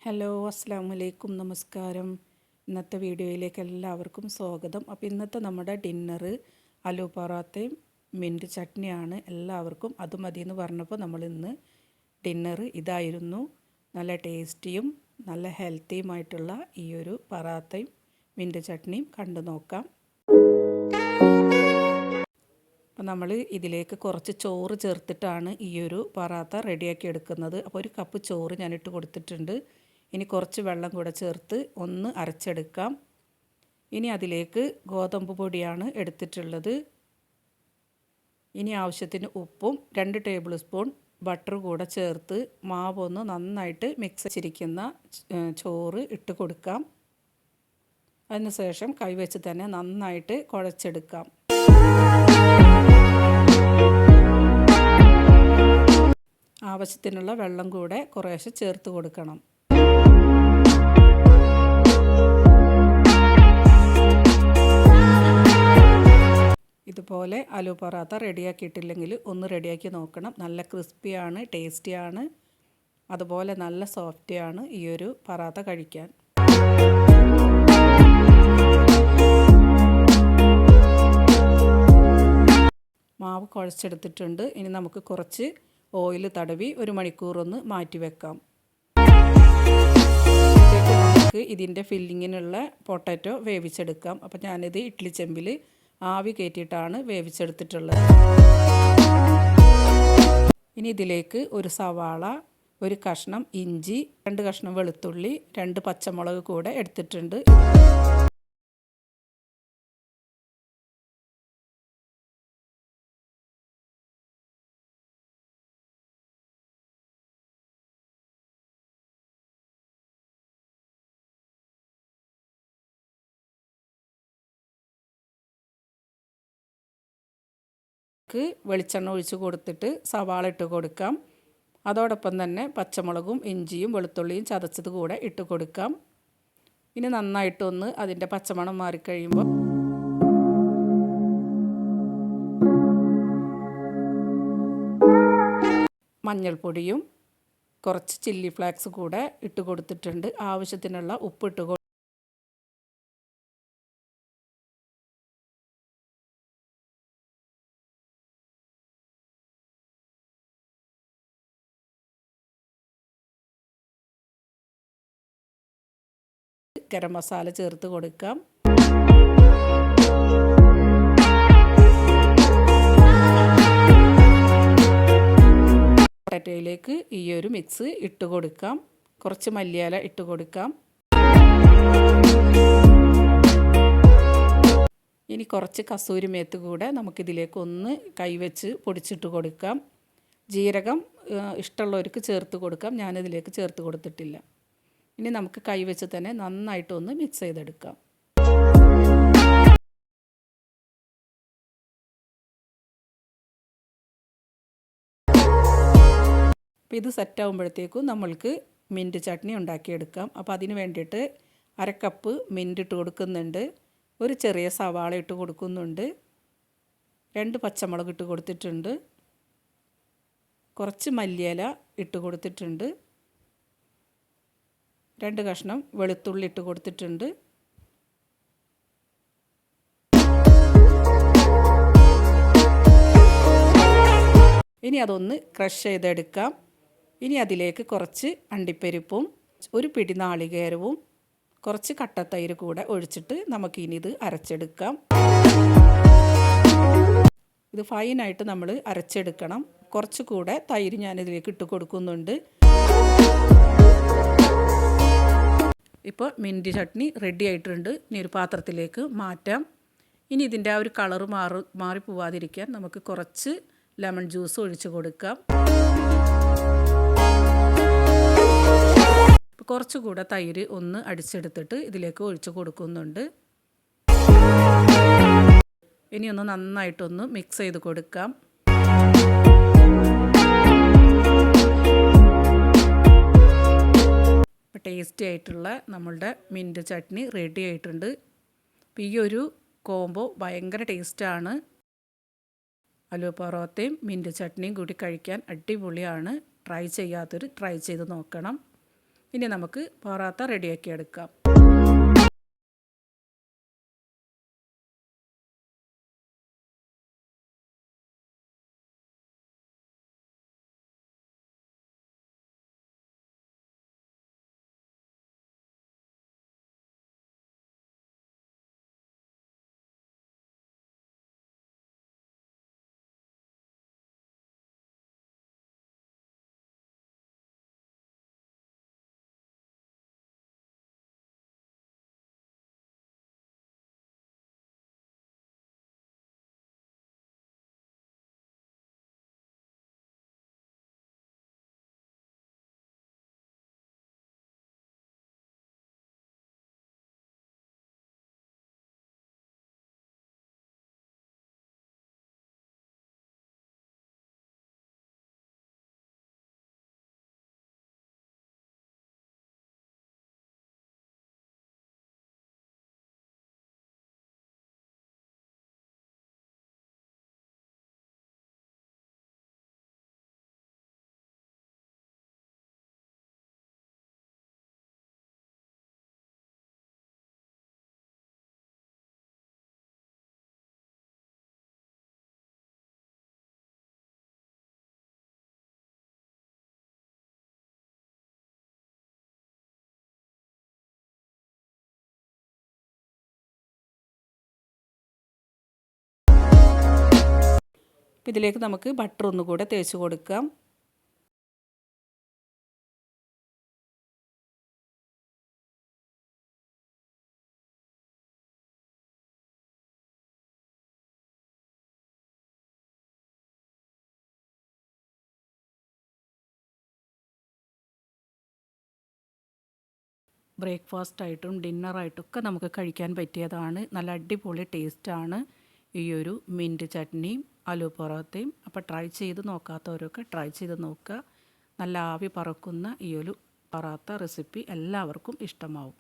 Hello അസ്സാം വലൈക്കും നമസ്കാരം. ഇന്നത്തെ വീഡിയോയിലേക്ക് എല്ലാവർക്കും സ്വാഗതം. അപ്പോൾ ഇന്നത്തെ നമ്മുടെ ഡിന്നറ് ആലു പൊറാത്തയും മിൻറ്റ് ചട്നിയാണ്. എല്ലാവർക്കും അത് മതി എന്ന് പറഞ്ഞപ്പോൾ നമ്മളിന്ന് ഡിന്നറ് ഇതായിരുന്നു. നല്ല ടേസ്റ്റിയും നല്ല ഹെൽത്തിയുമായിട്ടുള്ള ഈ ഒരു പൊറാത്തയും മിൻറ്റ് ചട്നിയും കണ്ടു നോക്കാം. അപ്പോൾ നമ്മൾ ഇതിലേക്ക് കുറച്ച് ചോറ് ചേർത്തിട്ടാണ് ഈ ഒരു പൊറാത്ത റെഡിയാക്കി എടുക്കുന്നത്. അപ്പോൾ ഒരു കപ്പ് ചോറ് ഞാനിട്ട് കൊടുത്തിട്ടുണ്ട്. ഇനി കുറച്ച് വെള്ളം കൂടെ ചേർത്ത് ഒന്ന് അരച്ചെടുക്കാം. ഇനി അതിലേക്ക് ഗോതമ്പ് പൊടിയാണ് എടുത്തിട്ടുള്ളത്. ഇനി ആവശ്യത്തിന് ഉപ്പും 2 ടേബിൾ സ്പൂൺ ബട്ടർ കൂടെ ചേർത്ത് മാവൊന്ന് നന്നായിട്ട് മിക്സ് ചെയ്തിരിക്കുന്ന ചോറ് ഇട്ട് കൊടുക്കാം. അതിനുശേഷം കൈവച്ച് തന്നെ നന്നായിട്ട് കുഴച്ചെടുക്കാം. ആവശ്യത്തിനുള്ള വെള്ളം കൂടെ കുറേശ്ശെ ചേർത്ത് കൊടുക്കണം. ഇതുപോലെ ആലു പൊറാത്ത റെഡിയാക്കിയിട്ടില്ലെങ്കിൽ ഒന്ന് റെഡിയാക്കി നോക്കണം. നല്ല ക്രിസ്പിയാണ്, ടേസ്റ്റിയാണ്, അതുപോലെ നല്ല സോഫ്റ്റിയാണ് ഈ ഒരു പൊറാത്ത കഴിക്കാൻ. മാവ് കുഴച്ചെടുത്തിട്ടുണ്ട്. ഇനി നമുക്ക് കുറച്ച് ഓയിൽ തടവി 1 മണിക്കൂറൊന്ന് മാറ്റി വെക്കാം. നമുക്ക് ഇതിൻ്റെ ഫില്ലിങ്ങിനുള്ള പൊട്ടാറ്റോ വേവിച്ചെടുക്കാം. അപ്പോൾ ഞാനിത് ഇഡ്ഡലി ചെമ്പിൽ ആവി കയറ്റിയിട്ടാണ് വേവിച്ചെടുത്തിട്ടുള്ളത്. ഇനി ഇതിലേക്ക് ഒരു സവാള, 1 കഷ്ണം ഇഞ്ചി, 2 കഷ്ണം വെളുത്തുള്ളി, 2 പച്ചമുളക് കൂടെ എടുത്തിട്ടുണ്ട്. വെളിച്ചെണ്ണ ഒഴിച്ച് കൊടുത്തിട്ട് സവാള ഇട്ട് കൊടുക്കാം. അതോടൊപ്പം തന്നെ പച്ചമുളകും ഇഞ്ചിയും വെളുത്തുള്ളിയും ചതച്ചത് കൂടെ ഇട്ട് കൊടുക്കാം. ഇനി നന്നായിട്ടൊന്ന് അതിൻ്റെ പച്ചമണം മാറിക്കഴിയുമ്പോൾ മഞ്ഞൾപ്പൊടിയും കുറച്ച് ചില്ലി ഫ്ലേക്സ് കൂടെ ഇട്ട് കൊടുത്തിട്ടുണ്ട്. ആവശ്യത്തിനുള്ള ഉപ്പ് ഇട്ട് ഗരം മസാല ചേർത്ത് കൊടുക്കാം. പൊട്ടാറ്റോയിലേക്ക് ഈ ഒരു മിക്സ് ഇട്ട് കൊടുക്കാം. കുറച്ച് മല്ലിയില ഇട്ട് കൊടുക്കാം. ഇനി കുറച്ച് കസൂരി മേത്ത് കൂടെ നമുക്കിതിലേക്ക് ഒന്ന് കൈവച്ച് പൊടിച്ചിട്ട് കൊടുക്കാം. ജീരകം ഇഷ്ടമുള്ളവർക്ക് ചേർത്ത് കൊടുക്കാം. ഞാനിതിലേക്ക് ചേർത്ത് കൊടുത്തിട്ടില്ല. ഇനി നമുക്ക് കൈവച്ച് തന്നെ നന്നായിട്ടൊന്ന് മിക്സ് ചെയ്തെടുക്കാം. അപ്പോൾ ഇത് സെറ്റാകുമ്പോഴത്തേക്കും നമ്മൾക്ക് മിൻറ്റ് ചട്നി ഉണ്ടാക്കിയെടുക്കാം. അപ്പോൾ അതിന് വേണ്ടിയിട്ട് 1/2 കപ്പ് മിൻറ്റ് ഇട്ട് കൊടുക്കുന്നുണ്ട്. ഒരു ചെറിയ സവാള ഇട്ട് കൊടുക്കുന്നുണ്ട്. 2 പച്ചമുളക് ഇട്ട് കൊടുത്തിട്ടുണ്ട്. കുറച്ച് മല്ലിയില ഇട്ട് കൊടുത്തിട്ടുണ്ട്. 2 കഷ്ണം വെളുത്തുള്ളി ഇട്ട് കൊടുത്തിട്ടുണ്ട്. ഇനി അതൊന്ന് ക്രഷ് ചെയ്തെടുക്കാം. ഇനി അതിലേക്ക് കുറച്ച് അണ്ടിപ്പരിപ്പും 1 പിടി നാളികേരവും കുറച്ച് കട്ടത്തൈര് കൂടെ ഒഴിച്ചിട്ട് നമുക്കിനി ഇത് അരച്ചെടുക്കാം. ഇത് ഫൈനായിട്ട് നമ്മൾ അരച്ചെടുക്കണം. കുറച്ചുകൂടെ തൈര് ഞാനിതിലേക്ക് ഇട്ട് കൊടുക്കുന്നുണ്ട്. ഇപ്പോൾ മിൻറ്റ് ചട്നി റെഡി ആയിട്ടുണ്ട്. ഇനി ഒരു പാത്രത്തിലേക്ക് മാറ്റാം. ഇനി ഇതിൻ്റെ ആ ഒരു കളറ് മാറിപ്പോവാതിരിക്കാൻ നമുക്ക് കുറച്ച് ലെമൺ ജ്യൂസ് ഒഴിച്ച് കൊടുക്കാം. ഇപ്പോൾ കുറച്ചുകൂടെ തൈര് ഒന്ന് അടിച്ചെടുത്തിട്ട് ഇതിലേക്ക് ഒഴിച്ച് കൊടുക്കുന്നുണ്ട്. ഇനി ഒന്ന് നന്നായിട്ടൊന്ന് മിക്സ് ചെയ്ത് കൊടുക്കാം. ടേസ്റ്റി ആയിട്ടുള്ള നമ്മളുടെ മിൻറ്റ് ചട്നി റെഡി ആയിട്ടുണ്ട്. അപ്പോൾ ഈ ഒരു കോംബോ ഭയങ്കര ടേസ്റ്റാണ്. ആലു പൊറോത്തയും മിൻറ്റ് ചട്നിയും കൂടി കഴിക്കാൻ അടിപൊളിയാണ്. ട്രൈ ചെയ്യാത്തവർ ട്രൈ ചെയ്ത് നോക്കണം. ഇനി നമുക്ക് പൊറാത്ത റെഡിയാക്കി എടുക്കാം. ഇതിലേക്ക് നമുക്ക് ബട്ടർ ഒന്നുകൂടെ തേച്ച് കൊടുക്കാം. ബ്രേക്ക്ഫാസ്റ്റായിട്ടും ഡിന്നറായിട്ടൊക്കെ നമുക്ക് കഴിക്കാൻ പറ്റിയതാണ്. നല്ല അടിപൊളി ടേസ്റ്റാണ് ഈ ഒരു മിൻറ്റ് ചട്നിയും ആലു പൊറോത്തയും. അപ്പോൾ ട്രൈ ചെയ്ത് നോക്കാത്തവരൊക്കെ ട്രൈ ചെയ്ത് നോക്കുക. നല്ല ആവി പറക്കുന്ന ഈ ഒരു പൊറാത്ത റെസിപ്പി എല്ലാവർക്കും ഇഷ്ടമാവും.